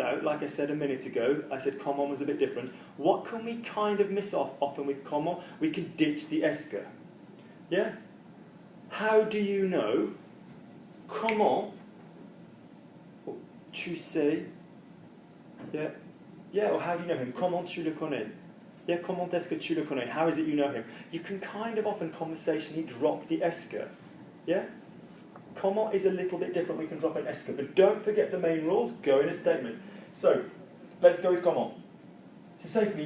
Out, like I said a minute ago, I said comment was a bit different. What can we kind of miss off often with comment? We can ditch the est que. Yeah? How do you know? Comment tu sais? Yeah? Yeah, or how do you know him? Comment tu le connais? Yeah, comment est-ce que tu le connais? How is it you know him? You can kind of often conversationally drop the est que. Yeah? Comment is a little bit different, we can drop an est que, but don't forget the main rules, go in a statement. So, let's go with comment. So say for me,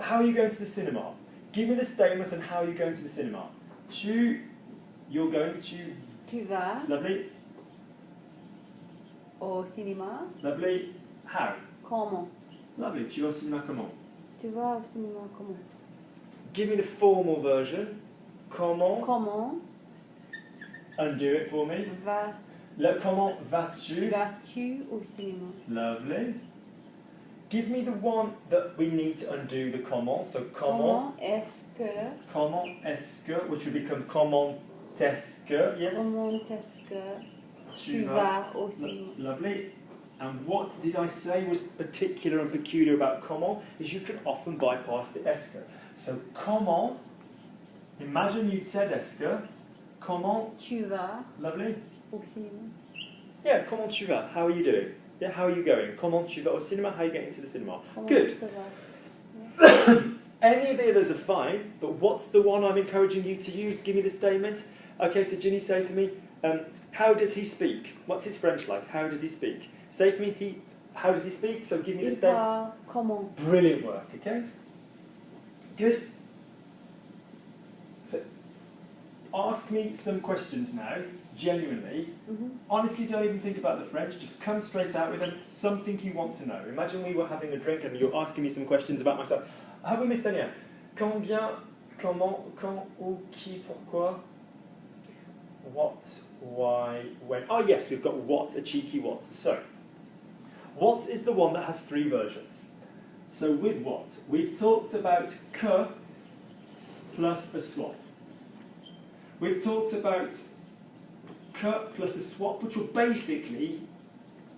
how are you going to the cinema? Give me the statement on how you're going to the cinema. You're going to... Tu vas Lovely. au cinéma. Lovely. How? Comment? Lovely. Tu vas au cinéma comment? Tu vas au cinéma comment? Give me the formal version. Comment? Comment Undo it for me. Comment vas-tu? vas-tu au cinéma? Lovely. Give me the one that we need to undo the comment. So comment est-ce que, which will become comment est-ce que. Yeah. Comment est-ce que tu vas au cinéma? Lovely. And what did I say was particular and peculiar about comment is you can often bypass the est que. So comment, imagine you'd said est que, comment tu vas lovely. au cinéma? Yeah, comment tu vas? How are you doing? Yeah, how are you going? Comment tu vas au cinéma? How are you getting to the cinema? Comment Good. tu vas? Yeah. Any of the others are fine, but what's the one I'm encouraging you to use? Give me the statement. Okay, so Ginny, say for me, how does he speak? What's his French like? How does he speak? Say for me, how does he speak? So give me the Il statement. parle comment? Brilliant work, okay? Good. So, ask me some questions now, genuinely. Honestly, don't even think about the French, just come straight out with them, something you want to know. Imagine we were having a drink and you're asking me some questions about myself. Have we missed any out? Combien, comment, quand, où, qui, pourquoi? What, why, when? Oh yes, we've got what, a cheeky what. So, what is the one that has three versions? So with what? We've talked about que plus a swap. We've talked about que plus a swap, which will basically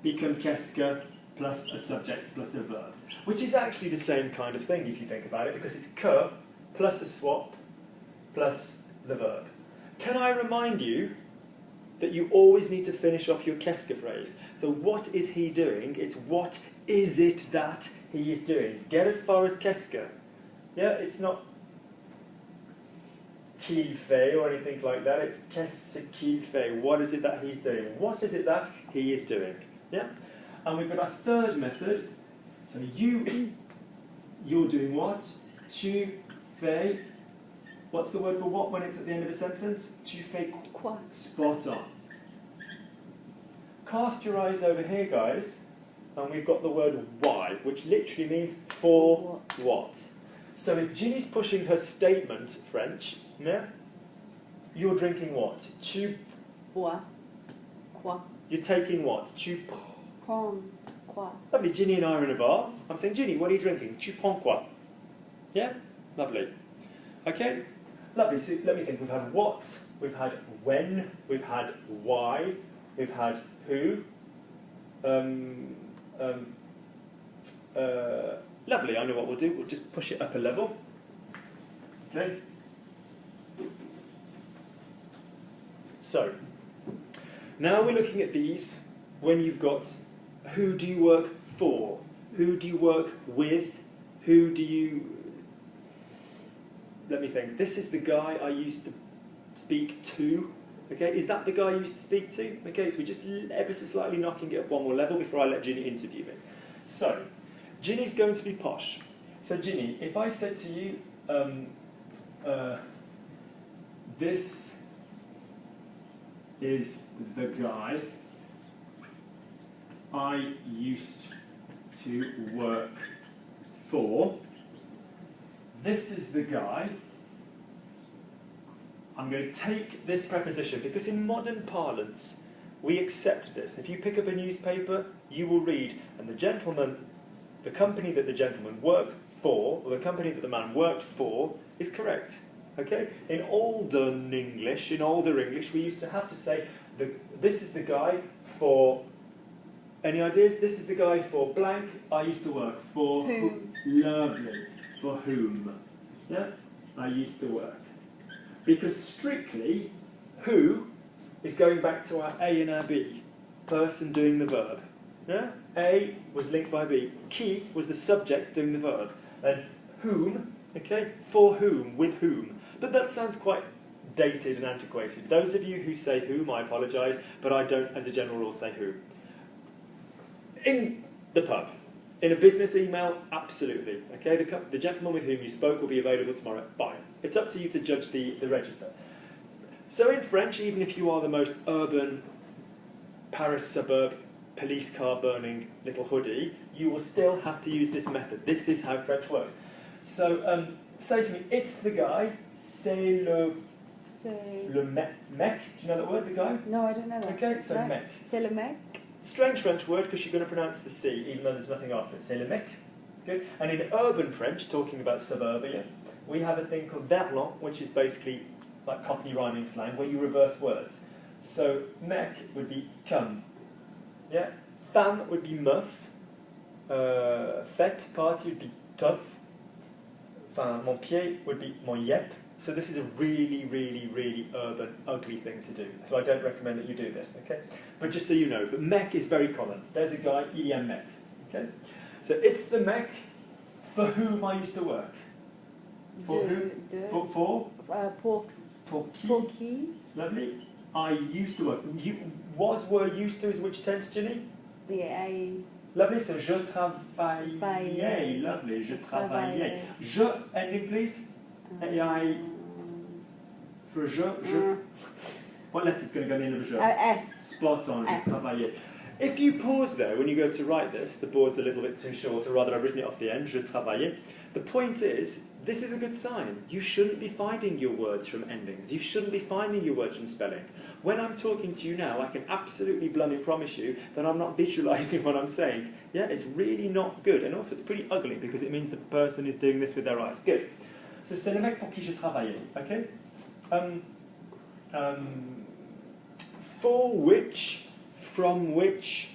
become qu'est-ce que plus a subject plus a verb, which is actually the same kind of thing if you think about it, because it's que plus a swap plus the verb. Can I remind you that you always need to finish off your qu'est-ce que phrase? So what is he doing? It's what is it that he is doing? Get as far as qu'est-ce que. Yeah, it's not qu'il fait or anything like that. It's qu'est-ce qu'il fait. What is it that he's doing? What is it that he is doing? Yeah? And we've got our third method. So you're doing what? Tu fais. What's the word for what when it's at the end of a sentence? Tu fais Quoi? Spot on. Cast your eyes over here, guys, and we've got the word why, which literally means for what. So if Ginny's pushing her statement, French, yeah, you're drinking what? Tu Bois. Quoi? You're taking what? Tu Prends quoi? Lovely. Ginny and I are in a bar. I'm saying, Ginny, what are you drinking? Tu prends quoi? Yeah? Lovely. Okay? Lovely. So let me think. We've had what, we've had when, we've had why, we've had who. Lovely. I know what we'll do. We'll just push it up a level. Okay? So, now we're looking at these when you've got who do you work for, who do you work with, who do you... Let me think. This is the guy I used to speak to. Okay, is that the guy I used to speak to? Okay, so we're just ever so slightly knocking it up one more level before I let Ginny interview me. So, Ginny's going to be posh. So Ginny, if I said to you, this is the guy I used to work for. This is the guy. I'm going to take this preposition because in modern parlance we accept this. If you pick up a newspaper, you will read, and the gentleman, the company that the gentleman worked for, or the company that the man worked for, is correct. Okay? In older English, we used to have to say, this is the guy for Any ideas? This is the guy for blank. I used to work for Whom. Lovely. For whom? Yeah? I used to work. Because strictly, who is going back to our A and our B. Person doing the verb. Yeah? A was linked by B. Qui was the subject doing the verb. And whom, okay? For whom, with whom. But that sounds quite dated and antiquated. Those of you who say whom, I apologise, but I don't, as a general rule, say who. In the pub, in a business email, absolutely. Okay, the gentleman with whom you spoke will be available tomorrow. Fine. It's up to you to judge the register. So in French, even if you are the most urban Paris suburb, police car burning little hoodie, you will still have to use this method. This is how French works. So say to me, it's the guy, c'est le mec. Do you know that word, the guy? No, I don't know that. Okay, so no. mec. C'est le mec. Strange French word because you're going to pronounce the C even though there's nothing after it. C'est le mec. Good. And in urban French, talking about suburbia, we have a thing called verlan, which is basically like Cockney rhyming slang, where you reverse words. So mec would be come. Yeah. Femme would be meuf. Fête, party would be tough. Enfin, mon pied would be mon yep. So this is a really, really, really urban, ugly thing to do. So I don't recommend that you do this, okay? But just so you know, but mec is very common. There's a guy, il y a un mec, okay? So it's the mec for whom I used to work. For who? For? Pour qui? Pour qui? Lovely. I used to work. Were used to is which tense, Ginny? I. Lovely, so je travaillais. Lovely, je travaillais. Je, ending please. I, for je. What letter's going to go in the end of je? S. Spot on, S. je travaillais. If you pause there when you go to write this, the board's a little bit too short, or rather I've written it off the end, je travaillais. The point is, this is a good sign. You shouldn't be finding your words from endings. You shouldn't be finding your words from spelling. When I'm talking to you now, I can absolutely bluntly promise you that I'm not visualising what I'm saying. Yeah, it's really not good. And also it's pretty ugly because it means the person is doing this with their eyes. Good. So c'est le mec pour qui je travaillais, okay? For which, from which,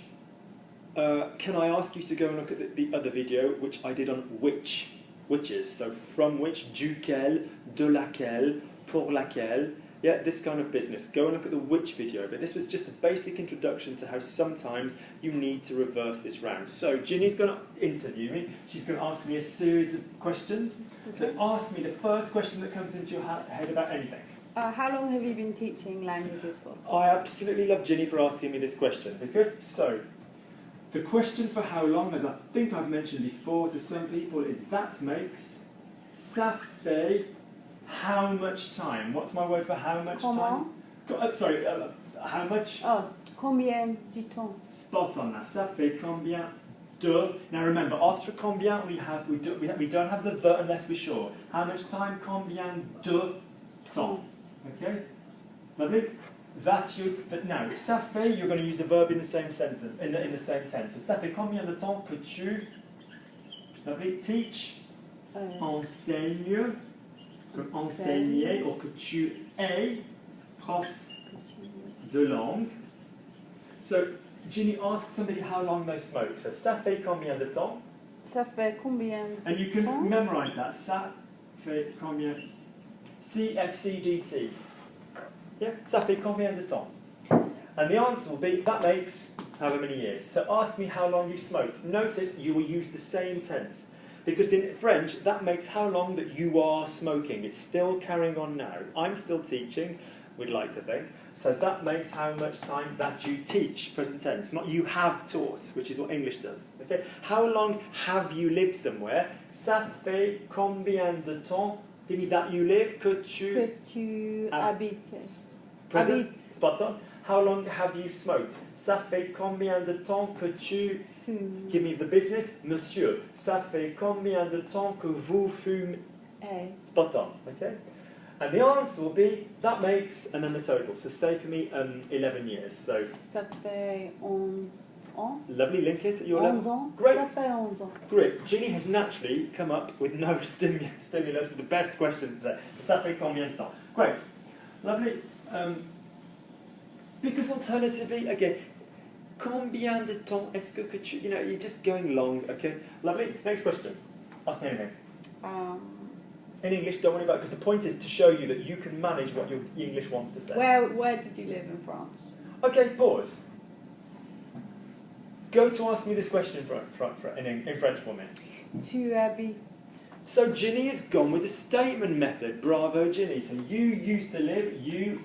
can I ask you to go and look at the other video, which I did on whiches. So from which, duquel, de laquelle, pour laquelle, yeah, this kind of business. Go and look at the which video, but this was just a basic introduction to how sometimes you need to reverse this round. So Ginny's going to interview me. She's going to ask me a series of questions. So ask me the first question that comes into your head about anything. How long have you been teaching languages for? I absolutely love Ginny for asking me this question because, so, the question for how long, as I think I've mentioned before to some people, is that makes ça fait how much time? What's my word for how much Comment? time? Sorry, how much? Oh, combien du temps? Spot on that. Ça fait combien de? Now remember, after combien we don't have the unless we're sure. How much time? Combien de temps? Okay, lovely. That's your. But now, ça fait, you're going to use a verb in the same sentence, in the same tense. So, ça fait combien de temps que tu, lovely, teach, enseigne, que enseigner, or que tu es prof de langue. So, Ginny, ask somebody how long they smoke. So, ça fait combien de temps? Ça fait combien de temps? And you can memorize that. Ça fait combien? CFCDT. Yeah, ça fait combien de temps? And the answer will be, that makes however many years. So ask me how long you smoked. Notice you will use the same tense. Because in French, that makes how long that you are smoking. It's still carrying on now. I'm still teaching, we'd like to think. So that makes how much time that you teach, present tense. Not you have taught, which is what English does. Okay? How long have you lived somewhere? Ça fait combien de temps? Give me that you live, que tu habites. Present, Habite. spot on. How long have you smoked? Ça fait combien de temps que tu fumes? Give me the business, monsieur. Ça fait combien de temps que vous fumez? Spot on, okay? And the answer will be, that makes, and then the total. So say for me, 11 years. So ça fait 11 ans. Lovely, link it at your 11 level. ans. Great. Ça fait 11 ans. Great. Ginny has naturally come up with no stimulus with the best questions today. Ça fait combien de temps? Great. Lovely. Because alternatively, again, Combien de temps est-ce que tu... You know, you're just going long, okay? Lovely. Next question. Ask me anything. In English, don't worry about it, because the point is to show you that you can manage what your English wants to say. Where did you live in France? Okay, pause. Go to ask me this question in French for me. Tu habites. So Ginny has gone with the statement method. Bravo, Ginny. So you used to live,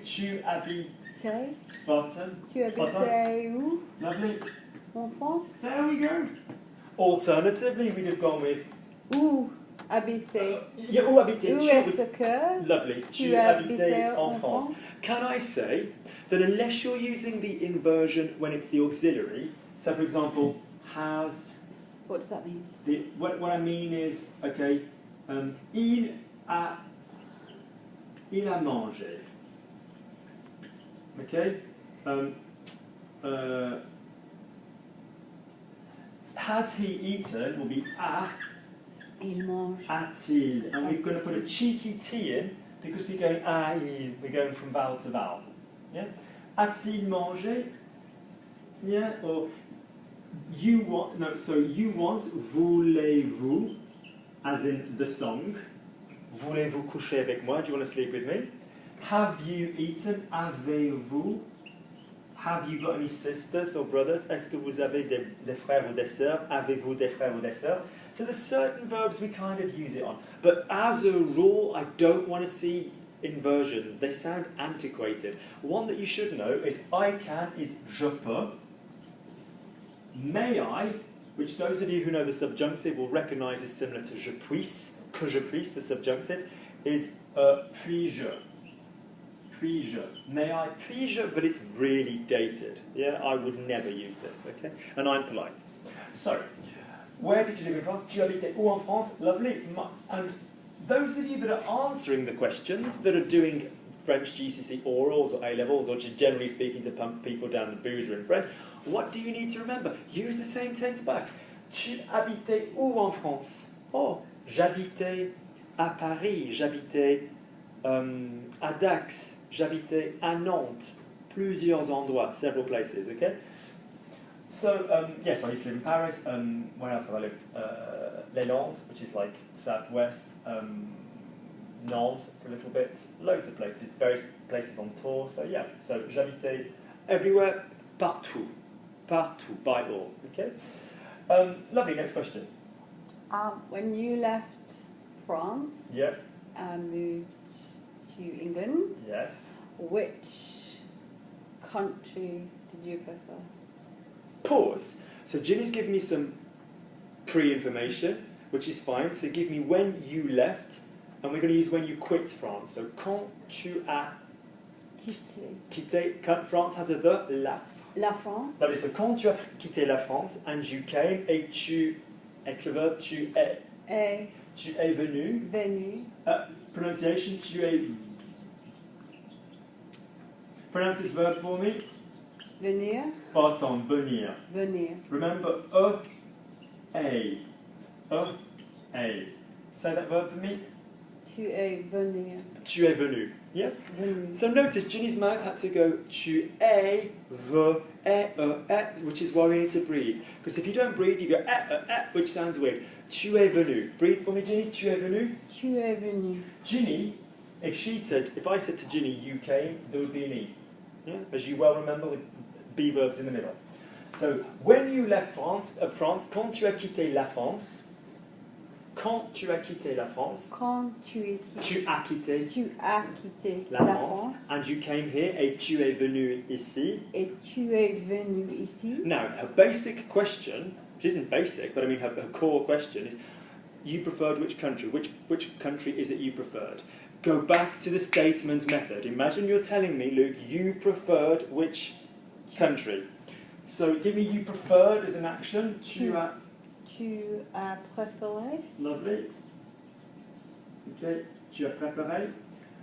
tu habites. Spartan. Tu habitais où? Lovely. En France? There we go. Alternatively, we'd have gone with... Où habitais? Yeah, où habitais Où tu? est-ce que Lovely. tu Tu habitais habitais en France. Can I say that unless you're using the inversion when it's the auxiliary, so for example, has... What does that mean? What I mean is, okay, il a mangé. Okay? Has he eaten will be Il mange. a-t-il. And we're going to put a cheeky T in because we're going a-il. We're going from vowel to vowel. Yeah? A-t-il mangé? Yeah? Or you want, no, so you want, voulez-vous, as in the song. Voulez-vous coucher avec moi? Do you want to sleep with me? Have you eaten? Avez-vous? Have you got any sisters or brothers? Est-ce que vous avez des frères ou des sœurs? Avez-vous des frères ou des sœurs? So there's certain verbs we kind of use it on. But as a rule, I don't want to see inversions. They sound antiquated. One that you should know is I can is je peux. May I, which those of you who know the subjunctive will recognise is similar to je puisse, que je puisse, the subjunctive, is puis-je. Puis-je. May I? Puis-je, but it's really dated. Yeah, I would never use this, okay? And I'm polite. So, where did you live in France? Tu habitais où en France? Lovely. And those of you that are answering the questions, that are doing French GCSE orals or A-levels, or just generally speaking to pump people down the boozer in French, what do you need to remember? Use the same tense back. Tu habitais où en France? Oh, j'habitais à Paris, j'habitais à Dax, j'habitais à Nantes, plusieurs endroits, several places, okay? So, yes, I used to live in Paris. Where else have I lived? Les Landes, which is like southwest, Nantes for a little bit, loads of places, various places on tour. So yeah, so j'habitais everywhere, partout, partout, by all. Okay. Lovely. Next question. When you left France Yeah. and moved to England, Yes. which country did you prefer? Pause. So Ginny's given me some pre-information, which is fine. So give me when you left, and we're going to use when you quit France. So quand tu as quitté. France has a the, La France. Lovely. So quand tu as quitté la France and you came, et tu, et le verbe tu es. Tu es venu. Venu. Pronunciation, tu es. Pronounce this verb for me. Venir. Spartan, venir. Venir. Remember, a. Say that verb for me. Tu es venir. Tu es venu. Yeah? Venu. So notice Ginny's mouth had to go tu es, which is why we need to breathe. Because if you don't breathe, you go which sounds weird. Tu es venu. Breathe for me, Ginny. Tu es venu. Tu es venu. Ginny, if I said to Ginny, you came, there would be an E. Yeah? As you well remember, with be verbs in the middle. So when you left France, quand tu as quitté la France, quand tu as quitté la France, Quand tu as quitté as quitté la France, and you came here, et tu es venu ici. Et tu es venu ici. Now, her basic question, which isn't basic, but I mean her core question is, you preferred which country? Which country is it you preferred? Go back to the statement method. Imagine you're telling me, Luke, you preferred which country. So give me you preferred as an action. Tu as préféré. Lovely. Okay. Tu as préféré.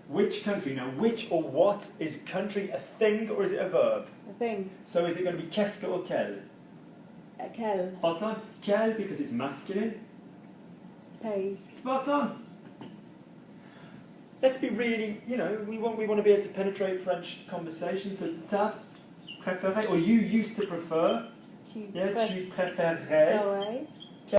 Which country? Now, which or what is country a thing or is it a verb? A thing. So is it going to be qu'est-ce que or quel? Quel. Spot on. Quel because it's masculine. Pays. Spot on. Let's be really, we want to be able to penetrate French conversation. So ta préférais, or you used to prefer. Tu Yeah, tu préférais. préférais.